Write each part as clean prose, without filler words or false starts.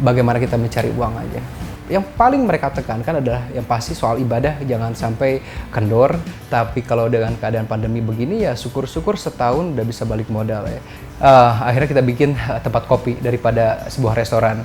bagaimana kita mencari uang aja. Yang paling mereka tekankan adalah yang pasti soal ibadah, jangan sampai kendor. Tapi kalau dengan keadaan pandemi begini ya syukur-syukur setahun udah bisa balik modal ya. Akhirnya kita bikin tempat kopi daripada sebuah restoran.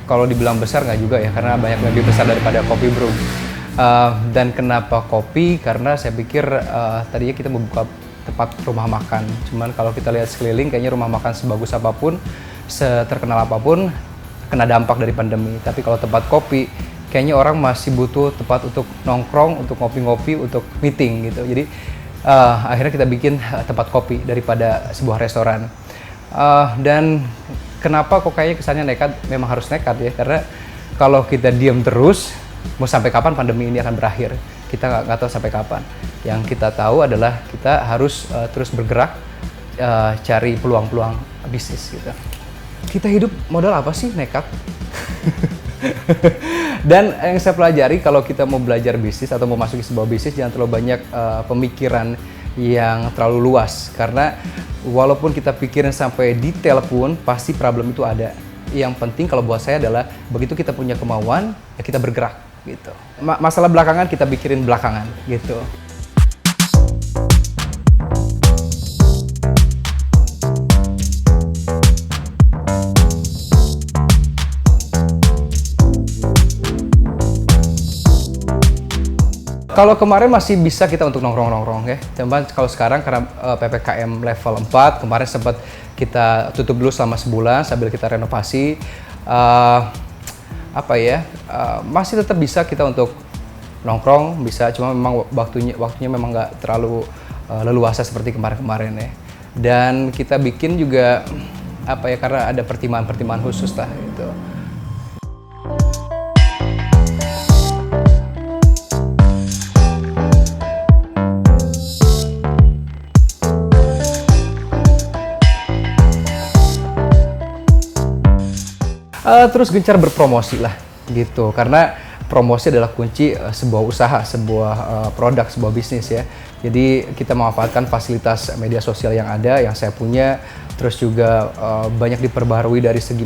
Kalau dibilang besar nggak juga ya, karena banyak lebih besar daripada Kopi Bro. Dan kenapa kopi? Karena saya pikir tadinya kita membuka tempat rumah makan. Cuman kalau kita lihat sekeliling, kayaknya rumah makan sebagus apapun, seterkenal apapun, kena dampak dari pandemi. Tapi kalau tempat kopi, kayaknya orang masih butuh tempat untuk nongkrong, untuk ngopi-ngopi, untuk meeting gitu. Jadi akhirnya kita bikin tempat kopi daripada sebuah restoran. Dan kenapa kok kayaknya kesannya nekat? Memang harus nekat ya, karena kalau kita diam terus, mau sampai kapan pandemi ini akan berakhir? Kita nggak tahu sampai kapan. Yang kita tahu adalah kita harus terus bergerak, cari peluang-peluang bisnis gitu. Kita hidup modal apa sih? Nekat. Dan yang saya pelajari, kalau kita mau belajar bisnis atau mau masuki sebuah bisnis, jangan terlalu banyak pemikiran yang terlalu luas, karena walaupun kita pikirin sampai detail pun pasti problem itu ada. Yang penting kalau buat saya adalah begitu kita punya kemauan ya kita bergerak gitu. Masalah belakangan kita pikirin belakangan gitu. Kalau kemarin masih bisa kita untuk nongkrong-nongkrong ya. Cuman kalau sekarang karena PPKM level 4, kemarin sempat kita tutup dulu selama sebulan sambil kita renovasi. Masih tetap bisa kita untuk nongkrong, bisa, cuma memang waktunya memang nggak terlalu leluasa seperti kemarin-kemarin ya. Dan kita bikin juga karena ada pertimbangan-pertimbangan khusus lah gitu. Terus gencar berpromosi lah gitu, karena promosi adalah kunci sebuah usaha, sebuah produk, sebuah bisnis ya. Jadi kita memanfaatkan fasilitas media sosial yang ada, yang saya punya, terus juga banyak diperbaharui dari segi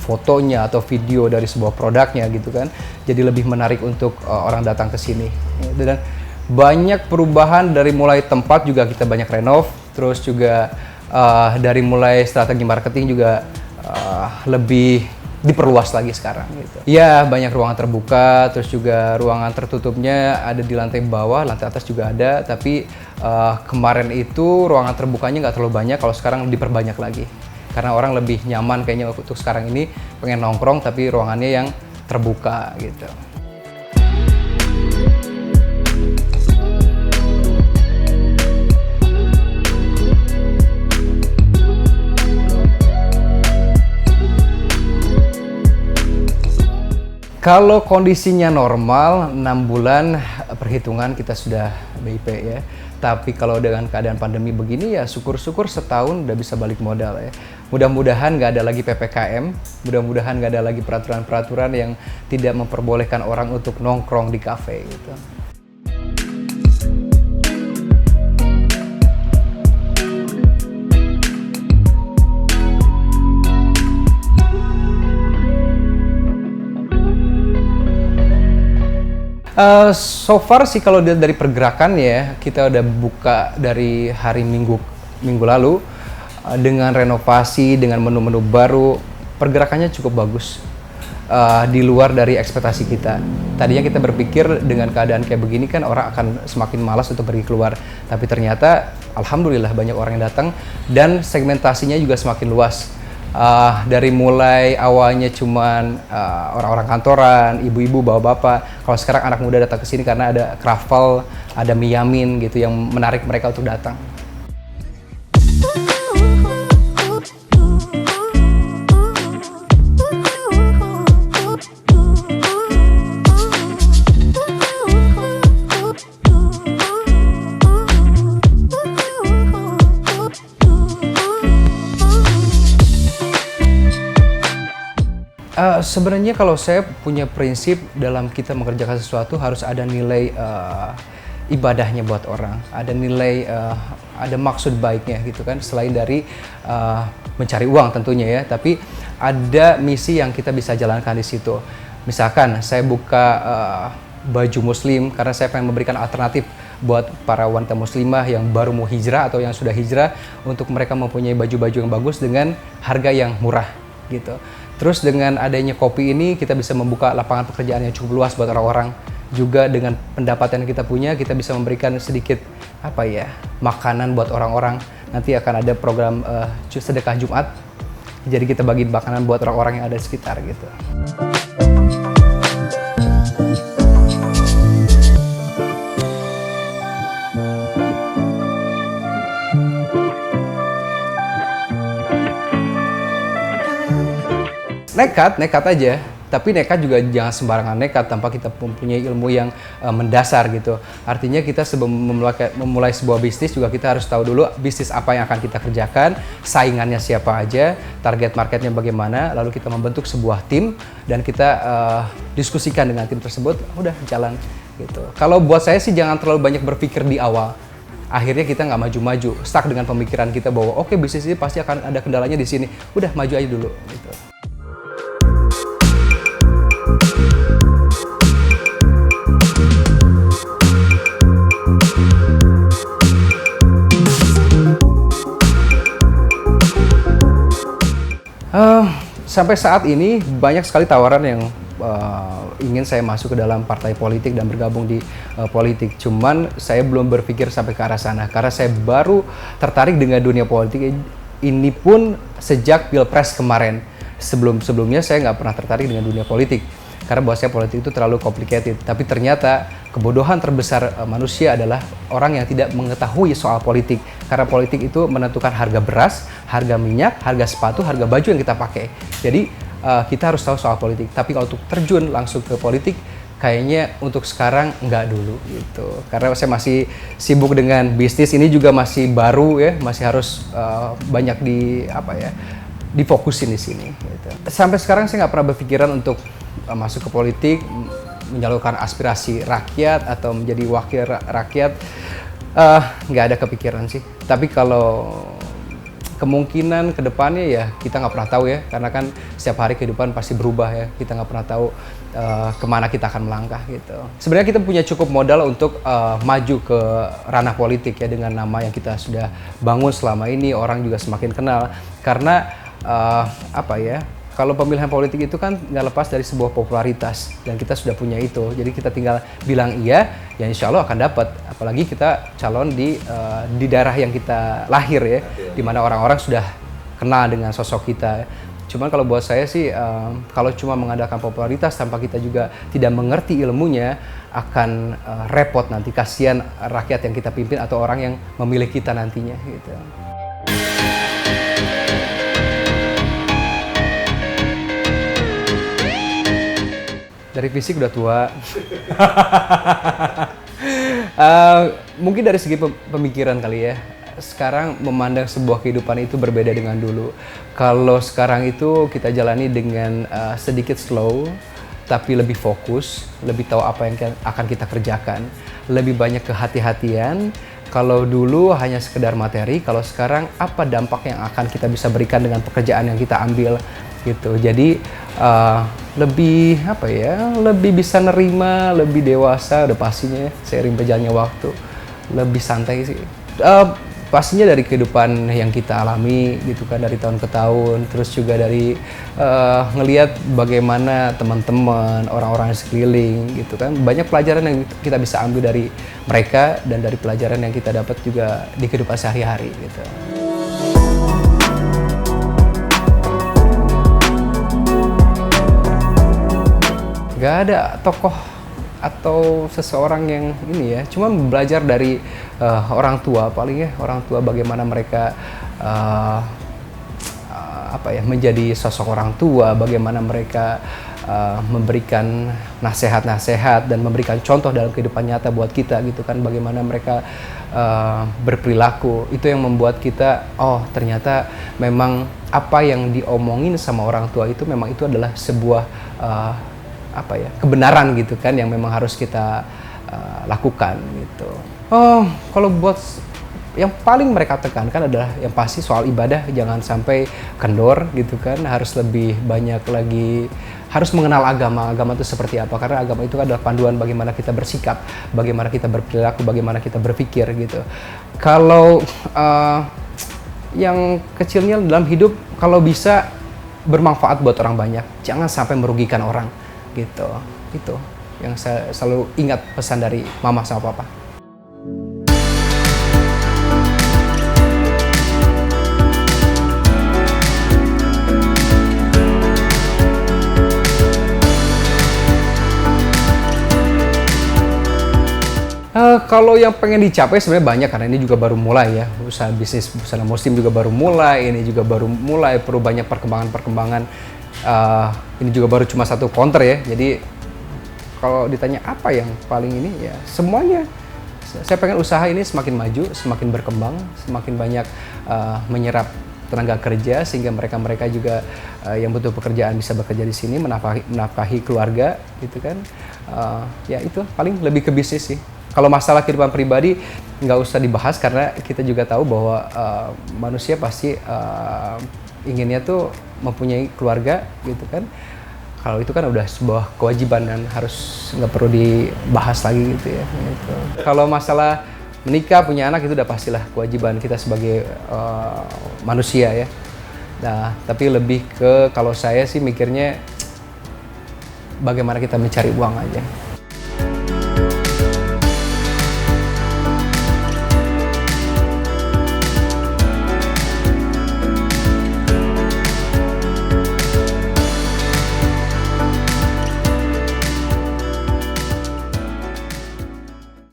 fotonya atau video dari sebuah produknya gitu kan. Jadi lebih menarik untuk orang datang ke sini. Dan banyak perubahan dari mulai tempat juga kita banyak renov, terus juga dari mulai strategi marketing juga lebih diperluas lagi sekarang gitu. Ya, banyak ruangan terbuka, terus juga ruangan tertutupnya ada di lantai bawah, lantai atas juga ada, tapi kemarin itu ruangan terbukanya nggak terlalu banyak, kalau sekarang diperbanyak lagi. Karena orang lebih nyaman kayaknya untuk sekarang ini pengen nongkrong tapi ruangannya yang terbuka gitu. Kalau kondisinya normal, 6 bulan perhitungan kita sudah BIP ya. Tapi kalau dengan keadaan pandemi begini ya syukur-syukur setahun udah bisa balik modal ya. Mudah-mudahan nggak ada lagi PPKM, mudah-mudahan nggak ada lagi peraturan-peraturan yang tidak memperbolehkan orang untuk nongkrong di kafe gitu. So far sih kalau dari pergerakan ya, kita udah buka dari hari Minggu lalu dengan renovasi, dengan menu-menu baru, pergerakannya cukup bagus. Di luar dari ekspektasi kita. Tadinya kita berpikir dengan keadaan kayak begini kan orang akan semakin malas untuk pergi keluar. Tapi ternyata alhamdulillah banyak orang yang datang dan segmentasinya juga semakin luas. Dari mulai awalnya cuman orang-orang kantoran, ibu-ibu, bapak-bapak. Kalau sekarang anak muda datang ke sini karena ada Kravel, ada Miyamin gitu yang menarik mereka untuk datang. Sebenarnya kalau saya punya prinsip dalam kita mengerjakan sesuatu harus ada nilai ibadahnya buat orang, ada nilai, ada maksud baiknya gitu kan, selain dari mencari uang tentunya ya, tapi ada misi yang kita bisa jalankan di situ. Misalkan saya buka baju muslim karena saya pengen memberikan alternatif buat para wanita muslimah yang baru mau hijrah atau yang sudah hijrah, untuk mereka mempunyai baju-baju yang bagus dengan harga yang murah gitu. Terus dengan adanya kopi ini kita bisa membuka lapangan pekerjaan yang cukup luas buat orang-orang. Juga dengan pendapatan yang kita punya, kita bisa memberikan sedikit makanan buat orang-orang. Nanti akan ada program sedekah Jumat. Jadi kita bagi makanan buat orang-orang yang ada di sekitar gitu. Nekat aja, tapi nekat juga jangan sembarangan nekat tanpa kita mempunyai ilmu yang mendasar gitu. Artinya kita sebelum memulai sebuah bisnis juga kita harus tahu dulu bisnis apa yang akan kita kerjakan, saingannya siapa aja, target marketnya bagaimana, lalu kita membentuk sebuah tim dan kita diskusikan dengan tim tersebut, udah jalan gitu. Kalau buat saya sih jangan terlalu banyak berpikir di awal. Akhirnya kita nggak maju-maju, stuck dengan pemikiran kita bahwa oke, bisnis ini pasti akan ada kendalanya di sini. Udah maju aja dulu gitu. Sampai saat ini banyak sekali tawaran yang ingin saya masuk ke dalam partai politik dan bergabung di politik. Cuman saya belum berpikir sampai ke arah sana karena saya baru tertarik dengan dunia politik ini pun sejak Pilpres kemarin. Sebelumnya saya nggak pernah tertarik dengan dunia politik karena buat saya politik itu terlalu complicated. Tapi ternyata kebodohan terbesar manusia adalah orang yang tidak mengetahui soal politik. Karena politik itu menentukan harga beras, harga minyak, harga sepatu, harga baju yang kita pakai. Jadi kita harus tahu soal politik. Tapi kalau untuk terjun langsung ke politik, kayaknya untuk sekarang nggak dulu gitu. Karena saya masih sibuk dengan bisnis ini, juga masih baru ya, masih harus banyak difokusin di sini. Gitu. Sampai sekarang saya nggak pernah berpikiran untuk masuk ke politik, menyalurkan aspirasi rakyat atau menjadi wakil rakyat. Nggak ada kepikiran sih. Tapi kalau kemungkinan kedepannya ya kita nggak pernah tahu ya, karena kan setiap hari kehidupan pasti berubah ya. Kita nggak pernah tahu kemana kita akan melangkah gitu. Sebenarnya kita punya cukup modal untuk maju ke ranah politik ya, dengan nama yang kita sudah bangun selama ini, orang juga semakin kenal. Karena kalau pemilihan politik itu kan nggak lepas dari sebuah popularitas, dan kita sudah punya itu. Jadi kita tinggal bilang iya, ya insya Allah akan dapat. Apalagi kita calon di daerah yang kita lahir ya, di mana orang-orang sudah kenal dengan sosok kita. Cuman kalau buat saya sih, kalau cuma mengandalkan popularitas tanpa kita juga tidak mengerti ilmunya, akan repot nanti. Kasihan rakyat yang kita pimpin atau orang yang memilih kita nantinya gitu. Dari fisik udah tua. Mungkin dari segi pemikiran kali ya. Sekarang memandang sebuah kehidupan itu berbeda dengan dulu. Kalau sekarang itu kita jalani dengan sedikit slow, tapi lebih fokus, lebih tahu apa yang akan kita kerjakan. Lebih banyak kehati-hatian. Kalau dulu hanya sekedar materi, kalau sekarang apa dampak yang akan kita bisa berikan dengan pekerjaan yang kita ambil gitu. Jadi lebih lebih bisa nerima, lebih dewasa udah pastinya seiring berjalannya waktu, lebih santai sih. Pastinya dari kehidupan yang kita alami gitu kan, dari tahun ke tahun, terus juga dari ngelihat bagaimana teman-teman, orang-orang di sekeliling gitu kan, banyak pelajaran yang kita bisa ambil dari mereka dan dari pelajaran yang kita dapat juga di kehidupan sehari-hari gitu. Gak ada tokoh atau seseorang yang ini ya, cuma belajar dari orang tua paling ya, orang tua bagaimana mereka menjadi sosok orang tua, bagaimana mereka memberikan nasihat-nasihat dan memberikan contoh dalam kehidupan nyata buat kita gitu kan, bagaimana mereka berperilaku. Itu yang membuat kita, oh ternyata memang apa yang diomongin sama orang tua itu memang itu adalah sebuah kebenaran gitu kan, yang memang harus kita lakukan gitu. Oh, kalau buat yang paling mereka tekankan adalah yang pasti soal ibadah, jangan sampai kendor gitu kan, harus lebih banyak lagi, harus mengenal agama itu seperti apa, karena agama itu adalah panduan bagaimana kita bersikap, bagaimana kita berperilaku, bagaimana kita berpikir gitu. Kalau yang kecilnya dalam hidup, kalau bisa bermanfaat buat orang banyak, jangan sampai merugikan orang gitu. Itu yang saya selalu ingat pesan dari mama sama papa. Kalau yang pengen dicapai sebenarnya banyak, karena ini juga baru mulai ya, usaha bisnis busana muslim juga baru mulai, ini juga baru mulai, perlu banyak perkembangan. Ini juga baru cuma satu counter ya, jadi kalau ditanya apa yang paling ini ya semuanya. Saya pengen usaha ini semakin maju, semakin berkembang, semakin banyak menyerap tenaga kerja, sehingga mereka juga yang butuh pekerjaan bisa bekerja di sini, menafkahi keluarga gitu kan. Ya itu paling lebih ke bisnis sih. Kalau masalah kehidupan pribadi nggak usah dibahas, karena kita juga tahu bahwa manusia pasti inginnya tuh mempunyai keluarga gitu kan. Kalau itu kan udah sebuah kewajiban dan harus nggak perlu dibahas lagi gitu ya. Gitu. Kalau masalah menikah, punya anak, itu udah pastilah kewajiban kita sebagai manusia ya. Nah, tapi lebih ke, kalau saya sih mikirnya bagaimana kita mencari uang aja.